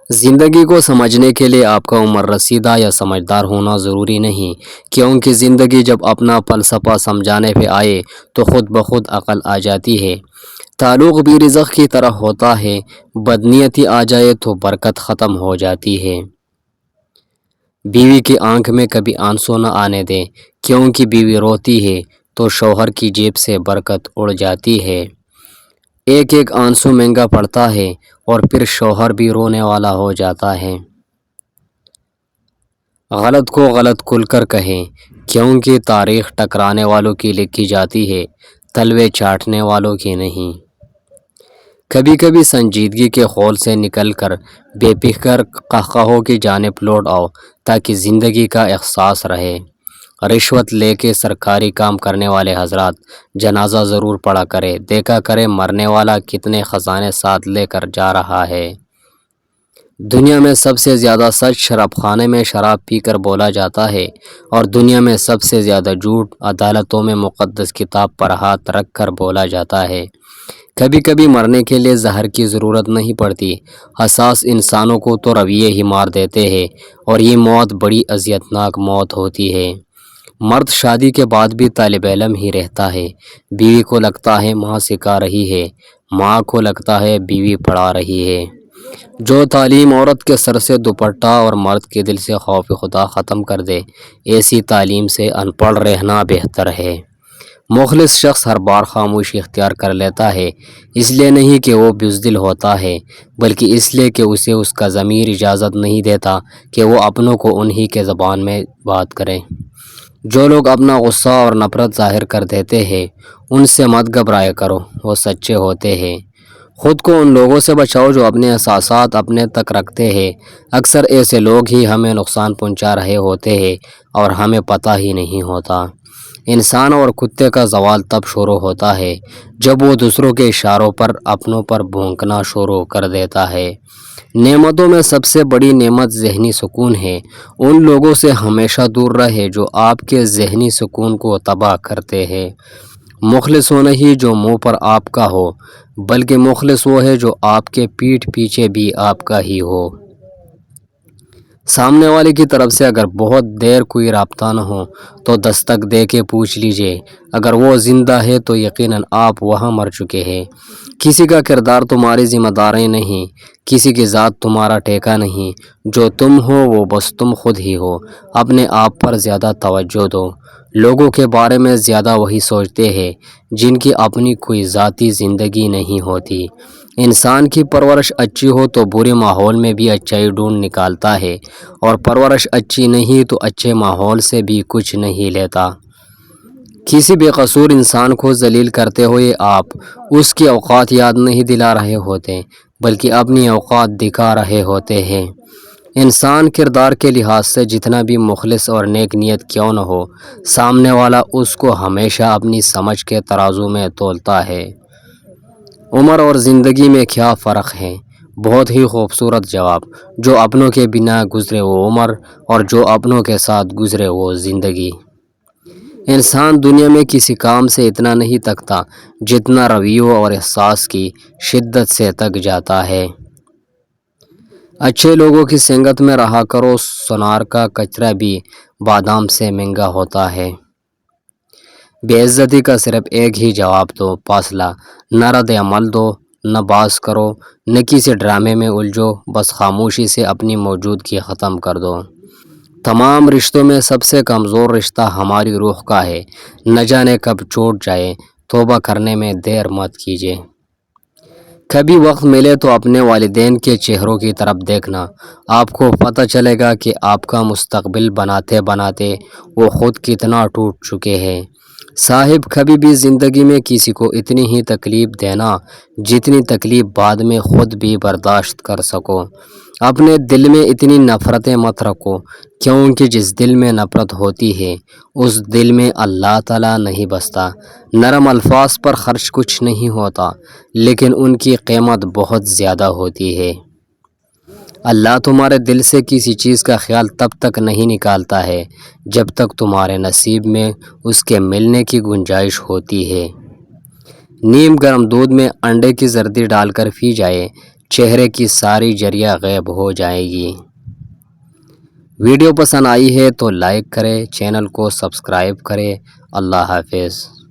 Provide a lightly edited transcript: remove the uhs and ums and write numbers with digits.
زندگی کو سمجھنے کے لیے آپ کا عمر رسیدہ یا سمجھدار ہونا ضروری نہیں، کیونکہ زندگی جب اپنا فلسفہ سمجھانے پہ آئے تو خود بخود عقل آ جاتی ہے۔ تعلق بھی رزق کی طرح ہوتا ہے، بدنیتی آ جائے تو برکت ختم ہو جاتی ہے۔ بیوی کی آنکھ میں کبھی آنسو نہ آنے دیں، کیونکہ بیوی روتی ہے تو شوہر کی جیب سے برکت اڑ جاتی ہے۔ ایک ایک آنسو مہنگا پڑتا ہے اور پھر شوہر بھی رونے والا ہو جاتا ہے۔ غلط کو غلط کھل کر کہیں، کیونکہ تاریخ ٹکرانے والوں کی لکھی جاتی ہے، تلوے چاٹنے والوں کی نہیں۔ کبھی کبھی سنجیدگی کے خول سے نکل کر بے فکر قہقہوں کی جانب لوٹ آؤ تاکہ زندگی کا احساس رہے۔ رشوت لے کے سرکاری کام کرنے والے حضرات جنازہ ضرور پڑھا کرے، دیکھا کرے مرنے والا کتنے خزانے ساتھ لے کر جا رہا ہے۔ دنیا میں سب سے زیادہ سچ شراب خانے میں شراب پی کر بولا جاتا ہے، اور دنیا میں سب سے زیادہ جھوٹ عدالتوں میں مقدس کتاب پر ہاتھ رکھ کر بولا جاتا ہے۔ کبھی کبھی مرنے کے لیے زہر کی ضرورت نہیں پڑتی، حساس انسانوں کو تو رویے ہی مار دیتے ہیں، اور یہ موت بڑی اذیتناک موت ہوتی ہے۔ مرد شادی کے بعد بھی طالب علم ہی رہتا ہے، بیوی کو لگتا ہے ماں سکھا رہی ہے، ماں کو لگتا ہے بیوی پڑھا رہی ہے۔ جو تعلیم عورت کے سر سے دوپٹہ اور مرد کے دل سے خوف خدا ختم کر دے، ایسی تعلیم سے ان پڑھ رہنا بہتر ہے۔ مخلص شخص ہر بار خاموشی اختیار کر لیتا ہے، اس لیے نہیں کہ وہ بزدل ہوتا ہے، بلکہ اس لیے کہ اسے اس کا ضمیر اجازت نہیں دیتا کہ وہ اپنوں کو انہی کے زبان میں بات کرے۔ جو لوگ اپنا غصہ اور نفرت ظاہر کر دیتے ہیں، ان سے مت گھبرایا کرو، وہ سچے ہوتے ہیں۔ خود کو ان لوگوں سے بچاؤ جو اپنے احساسات اپنے تک رکھتے ہیں۔ اکثر ایسے لوگ ہی ہمیں نقصان پہنچا رہے ہوتے ہیں اور ہمیں پتہ ہی نہیں ہوتا۔ انسان اور کتے کا زوال تب شروع ہوتا ہے جب وہ دوسروں کے اشاروں پر اپنوں پر بھونکنا شروع کر دیتا ہے۔ نعمتوں میں سب سے بڑی نعمت ذہنی سکون ہے۔ ان لوگوں سے ہمیشہ دور رہے جو آپ کے ذہنی سکون کو تباہ کرتے ہیں۔ مخلص وہ نہیں جو منہ پر آپ کا ہو، بلکہ مخلص وہ ہے جو آپ کے پیٹھ پیچھے بھی آپ کا ہی ہو۔ سامنے والے کی طرف سے اگر بہت دیر کوئی رابطہ نہ ہو تو دستک دے کے پوچھ لیجئے، اگر وہ زندہ ہے تو یقیناً آپ وہاں مر چکے ہیں۔ کسی کا کردار تمہاری ذمہ داری نہیں، کسی کی ذات تمہارا ٹیکہ نہیں، جو تم ہو وہ بس تم خود ہی ہو۔ اپنے آپ پر زیادہ توجہ دو۔ لوگوں کے بارے میں زیادہ وہی سوچتے ہیں جن کی اپنی کوئی ذاتی زندگی نہیں ہوتی۔ انسان کی پرورش اچھی ہو تو برے ماحول میں بھی اچھائی ڈھونڈ نکالتا ہے، اور پرورش اچھی نہیں تو اچھے ماحول سے بھی کچھ نہیں لیتا۔ کسی بے قصور انسان کو ذلیل کرتے ہوئے آپ اس کی اوقات یاد نہیں دلا رہے ہوتے، بلکہ اپنی اوقات دکھا رہے ہوتے ہیں۔ انسان کردار کے لحاظ سے جتنا بھی مخلص اور نیک نیت کیوں نہ ہو، سامنے والا اس کو ہمیشہ اپنی سمجھ کے ترازو میں تولتا ہے۔ عمر اور زندگی میں کیا فرق ہے؟ بہت ہی خوبصورت جواب۔ جو اپنوں کے بنا گزرے وہ عمر، اور جو اپنوں کے ساتھ گزرے وہ زندگی۔ انسان دنیا میں کسی کام سے اتنا نہیں تکتا جتنا رویوں اور احساس کی شدت سے تک جاتا ہے۔ اچھے لوگوں کی سنگت میں رہا کرو، سونار کا کچرا بھی بادام سے مہنگا ہوتا ہے۔ بے عزتی کا صرف ایک ہی جواب دو، فاصلہ۔ نہ رد عمل دو، نہ باز کرو، نہ کسی ڈرامے میں الجھو، بس خاموشی سے اپنی موجودگی ختم کر دو۔ تمام رشتوں میں سب سے کمزور رشتہ ہماری روح کا ہے، نہ جانے کب ٹوٹ جائے، توبہ کرنے میں دیر مت کیجیے۔ کبھی وقت ملے تو اپنے والدین کے چہروں کی طرف دیکھنا، آپ کو پتہ چلے گا کہ آپ کا مستقبل بناتے بناتے وہ خود کتنا ٹوٹ چکے ہیں۔ صاحب کبھی بھی زندگی میں کسی کو اتنی ہی تکلیف دینا جتنی تکلیف بعد میں خود بھی برداشت کر سکو۔ اپنے دل میں اتنی نفرتیں مت رکھو، کیونکہ جس دل میں نفرت ہوتی ہے اس دل میں اللہ تعالیٰ نہیں بستا۔ نرم الفاظ پر خرچ کچھ نہیں ہوتا، لیکن ان کی قیمت بہت زیادہ ہوتی ہے۔ اللہ تمہارے دل سے کسی چیز کا خیال تب تک نہیں نکالتا ہے جب تک تمہارے نصیب میں اس کے ملنے کی گنجائش ہوتی ہے۔ نیم گرم دودھ میں انڈے کی زردی ڈال کر پی جائے، چہرے کی ساری جریاں غائب ہو جائے گی۔ ویڈیو پسند آئی ہے تو لائک کریں، چینل کو سبسکرائب کریں۔ اللہ حافظ۔